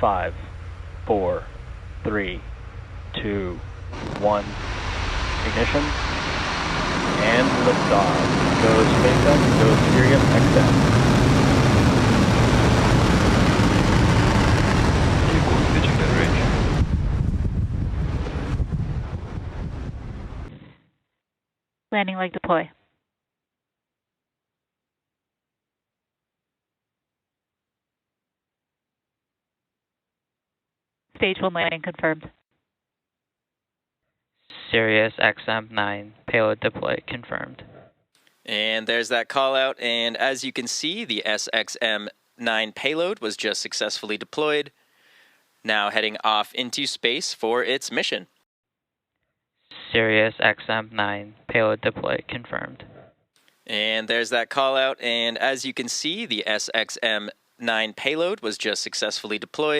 5, 4, 3, 2, 1. Ignition. And liftoff. Go SpaceX, go Sirius XM. Vehicle pitching that range. Landing leg deploy. Stage 1 landing confirmed. Sirius XM-9 payload deploy confirmed. And there's that call out, and as you can see, the SXM-9 payload was just successfully deployed, now heading off into space for its mission. Sirius XM-9 payload deploy confirmed. And there's that call out, and as you can see, the SXM-9 payload was just successfully deployed.